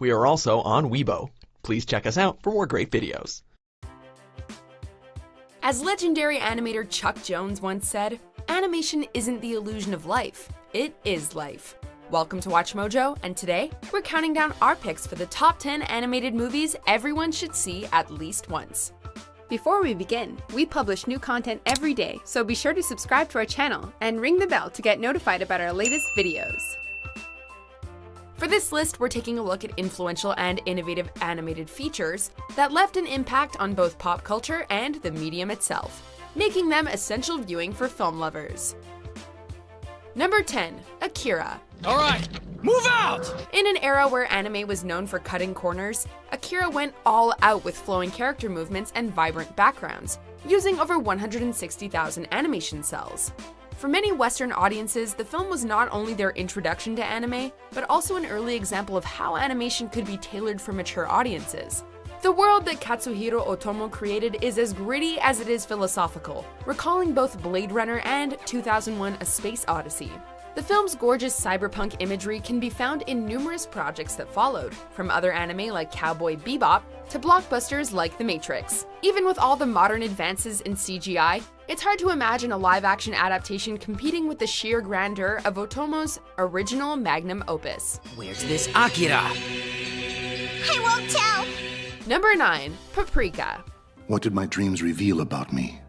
We are also on Weibo. Please check us out for more great videos. As legendary animator Chuck Jones once said, animation isn't the illusion of life, it is life. Welcome to WatchMojo, and today we're counting down our picks for the top 10 animated movies everyone should see at least once. Before we begin, we publish new content every day, so be sure to subscribe to our channel and ring the bell to get notified about our latest videos. For this list, we're taking a look at influential and innovative animated features that left an impact on both pop culture and the medium itself, making them essential viewing for film lovers. Number 10. Akira. All right, move out! In an era where anime was known for cutting corners, Akira went all out with flowing character movements and vibrant backgrounds, using over 160,000 animation cells. For many Western audiences, the film was not only their introduction to anime, but also an early example of how animation could be tailored for mature audiences. The world that Katsuhiro Otomo created is as gritty as it is philosophical, recalling both Blade Runner and 2001: A Space Odyssey. The film's gorgeous cyberpunk imagery can be found in numerous projects that followed, from other anime like Cowboy Bebop to blockbusters like The Matrix. Even with all the modern advances in CGI, it's hard to imagine a live-action adaptation competing with the sheer grandeur of Otomo's original magnum opus. Where's this Akira? I won't tell! Number 9. Paprika. What did my dreams reveal about me?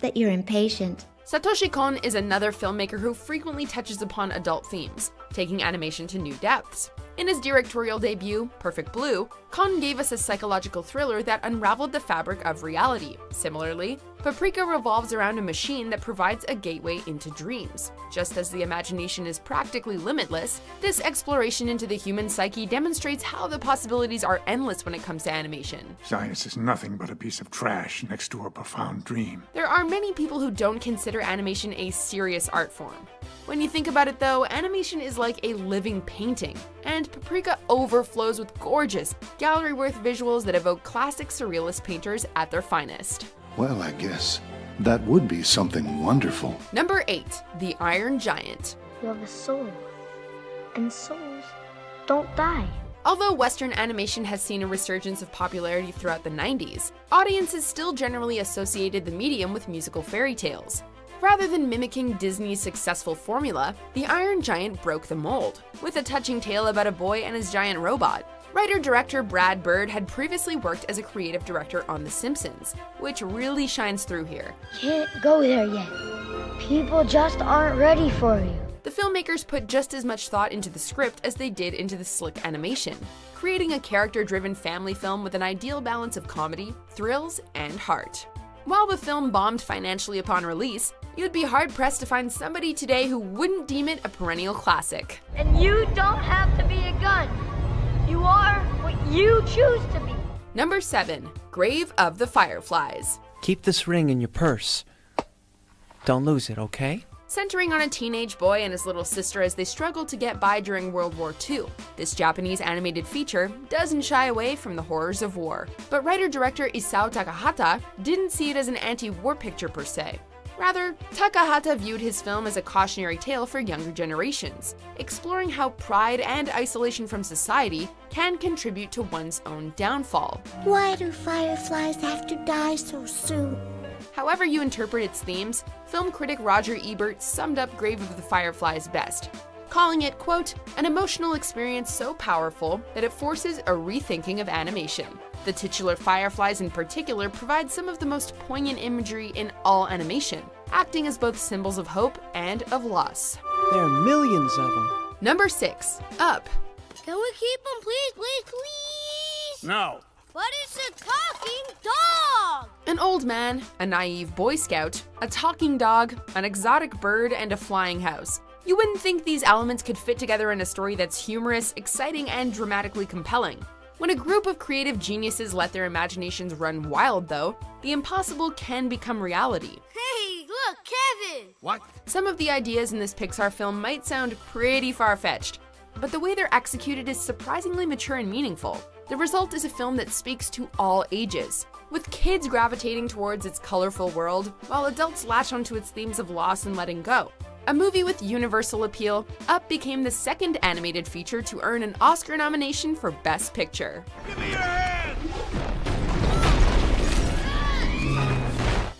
That you're impatient. Satoshi Kon is another filmmaker who frequently touches upon adult themes, taking animation to new depths. In his directorial debut, Perfect Blue, Kon gave us a psychological thriller that unraveled the fabric of reality. Similarly, Paprika revolves around a machine that provides a gateway into dreams. Just as the imagination is practically limitless, this exploration into the human psyche demonstrates how the possibilities are endless when it comes to animation. Science is nothing but a piece of trash next to a profound dream. There are many people who don't consider animation a serious art form. When you think about it though, animation is like a living painting, and Paprika overflows with gorgeous, gallery-worth visuals that evoke classic surrealist painters at their finest. Well, I guess that would be something wonderful. Number 8. The Iron Giant. You have a soul, and souls don't die. Although Western animation has seen a resurgence of popularity throughout the 90s, audiences still generally associated the medium with musical fairy tales. Rather than mimicking Disney's successful formula, The Iron Giant broke the mold, with a touching tale about a boy and his giant robot. Writer-director Brad Bird had previously worked as a creative director on The Simpsons, which really shines through here. Can't go there yet. People just aren't ready for you. The filmmakers put just as much thought into the script as they did into the slick animation, creating a character-driven family film with an ideal balance of comedy, thrills, and heart. While the film bombed financially upon release, you'd be hard-pressed to find somebody today who wouldn't deem it a perennial classic. And you don't have to be a gun. You are what you choose to be. Number 7. Grave of the Fireflies. Keep this ring in your purse. Don't lose it, okay? Centering on a teenage boy and his little sister as they struggle to get by during World War II, this Japanese animated feature doesn't shy away from the horrors of war. But writer-director Isao Takahata didn't see it as an anti-war picture per se. Rather, Takahata viewed his film as a cautionary tale for younger generations, exploring how pride and isolation from society can contribute to one's own downfall. Why do fireflies have to die so soon? However you interpret its themes, film critic Roger Ebert summed up Grave of the Fireflies best, calling it, quote, an emotional experience so powerful that it forces a rethinking of animation. The titular fireflies in particular provide some of the most poignant imagery in all animation, acting as both symbols of hope and of loss. There are millions of them. Number 6. Up. Can we keep them, please, please, please? No. But it's a talking dog! An old man, a naive Boy Scout, a talking dog, an exotic bird, and a flying house. You wouldn't think these elements could fit together in a story that's humorous, exciting, and dramatically compelling. When a group of creative geniuses let their imaginations run wild, though, the impossible can become reality. Hey, look, Kevin! What? Some of the ideas in this Pixar film might sound pretty far-fetched, but the way they're executed is surprisingly mature and meaningful. The result is a film that speaks to all ages, with kids gravitating towards its colorful world, while adults latch onto its themes of loss and letting go. A movie with universal appeal, Up became the second animated feature to earn an Oscar nomination for Best Picture.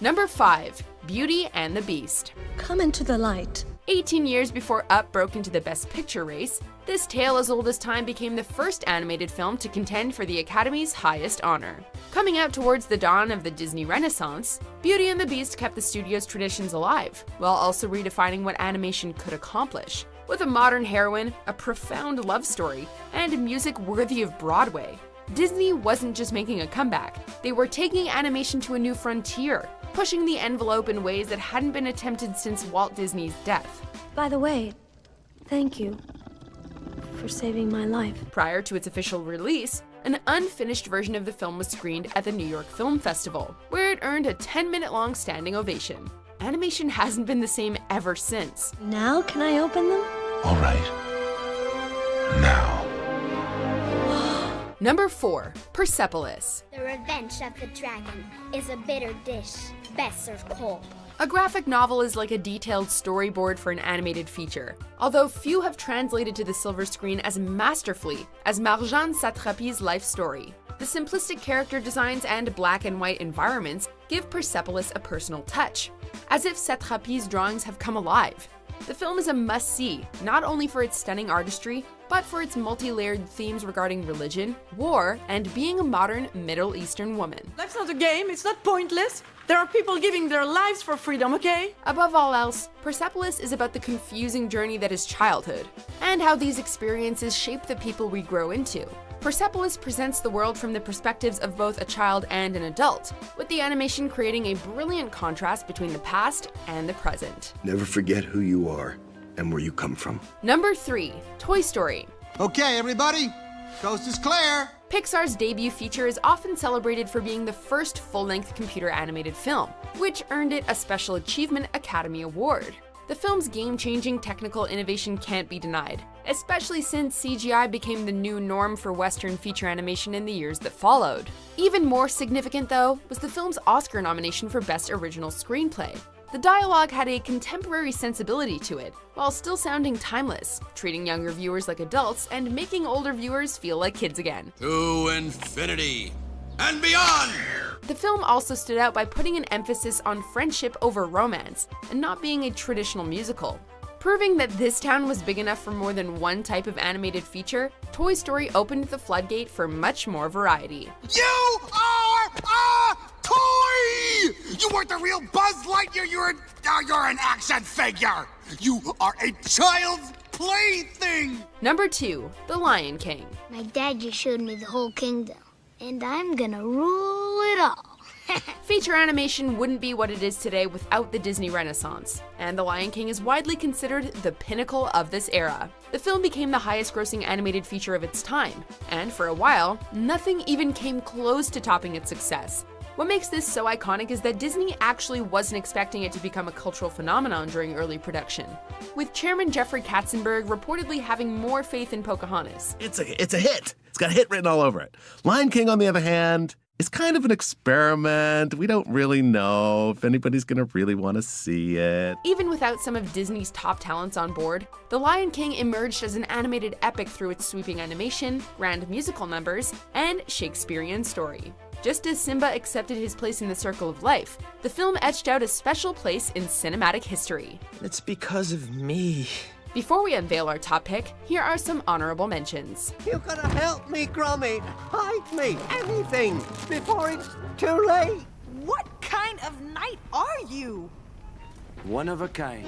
Number 5. Beauty and the Beast. Come into the light. 18 years before Up broke into the Best Picture race, this tale as old as time became the first animated film to contend for the Academy's highest honor. Coming out towards the dawn of the Disney Renaissance, Beauty and the Beast kept the studio's traditions alive, while also redefining what animation could accomplish. With a modern heroine, a profound love story, and music worthy of Broadway, Disney wasn't just making a comeback, they were taking animation to a new frontier, pushing the envelope in ways that hadn't been attempted since Walt Disney's death. By the way, thank you for saving my life. Prior to its official release, an unfinished version of the film was screened at the New York Film Festival, where it earned a 10-minute-long standing ovation. Animation hasn't been the same ever since. Now can I open them? All right. Now. Number 4. Persepolis. The revenge of the dragon is a bitter dish, best served cold. A graphic novel is like a detailed storyboard for an animated feature, although few have translated to the silver screen as masterfully as Marjane Satrapi's life story. The simplistic character designs and black and white environments give Persepolis a personal touch, as if Satrapi's drawings have come alive. The film is a must-see, not only for its stunning artistry, but for its multi-layered themes regarding religion, war, and being a modern Middle Eastern woman. Life's not a game, it's not pointless. There are people giving their lives for freedom, okay? Above all else, Persepolis is about the confusing journey that is childhood, and how these experiences shape the people we grow into. Persepolis presents the world from the perspectives of both a child and an adult, with the animation creating a brilliant contrast between the past and the present. Never forget who you are and where you come from. Number 3. Toy Story. Okay, everybody. Coast is clear. Pixar's debut feature is often celebrated for being the first full-length computer animated film, which earned it a Special Achievement Academy Award. The film's game-changing technical innovation can't be denied, especially since CGI became the new norm for Western feature animation in the years that followed. Even more significant, though, was the film's Oscar nomination for Best Original Screenplay. The dialogue had a contemporary sensibility to it, while still sounding timeless, treating younger viewers like adults and making older viewers feel like kids again. To infinity and beyond! The film also stood out by putting an emphasis on friendship over romance, and not being a traditional musical. Proving that this town was big enough for more than one type of animated feature, Toy Story opened the floodgate for much more variety. You are a toy! You weren't the real Buzz Lightyear, you're an action figure! You are a child's plaything! Number 2. The Lion King. My dad just showed me the whole kingdom, and I'm gonna rule it all. Feature animation wouldn't be what it is today without the Disney Renaissance, and The Lion King is widely considered the pinnacle of this era. The film became the highest-grossing animated feature of its time, and for a while, nothing even came close to topping its success. What makes this so iconic is that Disney actually wasn't expecting it to become a cultural phenomenon during early production, with Chairman Jeffrey Katzenberg reportedly having more faith in Pocahontas. It's a hit. It's got hit written all over it. Lion King, on the other hand, is kind of an experiment. We don't really know if anybody's gonna really want to see it. Even without some of Disney's top talents on board, The Lion King emerged as an animated epic through its sweeping animation, grand musical numbers, and Shakespearean story. Just as Simba accepted his place in the circle of life, the film etched out a special place in cinematic history. It's because of me. Before we unveil our top pick, here are some honorable mentions. You gotta help me, Grommy. Hide me, anything, before it's too late. What kind of knight are you? One of a kind.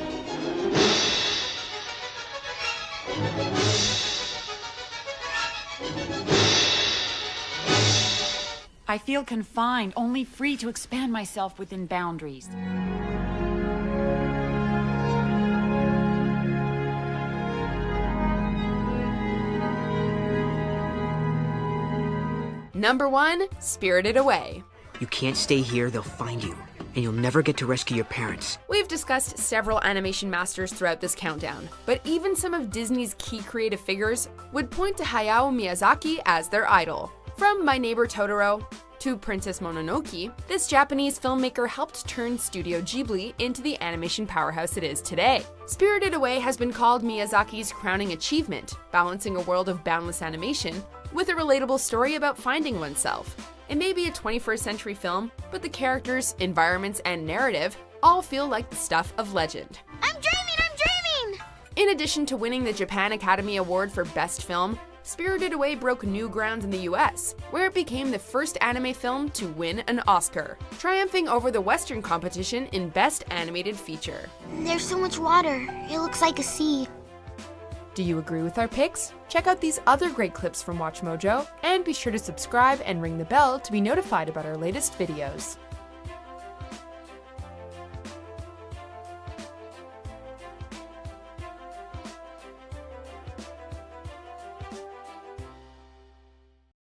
I feel confined, only free to expand myself within boundaries. Number 1, Spirited Away. You can't stay here, they'll find you, and you'll never get to rescue your parents. We've discussed several animation masters throughout this countdown, but even some of Disney's key creative figures would point to Hayao Miyazaki as their idol. From My Neighbor Totoro, To Princess Mononoke, this Japanese filmmaker helped turn Studio Ghibli into the animation powerhouse it is today. Spirited Away has been called Miyazaki's crowning achievement, balancing a world of boundless animation with a relatable story about finding oneself. It may be a 21st century film, but the characters, environments, and narrative all feel like the stuff of legend. I'm dreaming! In addition to winning the Japan Academy Award for Best Film, Spirited Away broke new ground in the US, where it became the first anime film to win an Oscar, triumphing over the Western competition in Best Animated Feature. There's so much water. It looks like a sea. Do you agree with our picks? Check out these other great clips from WatchMojo, and be sure to subscribe and ring the bell to be notified about our latest videos.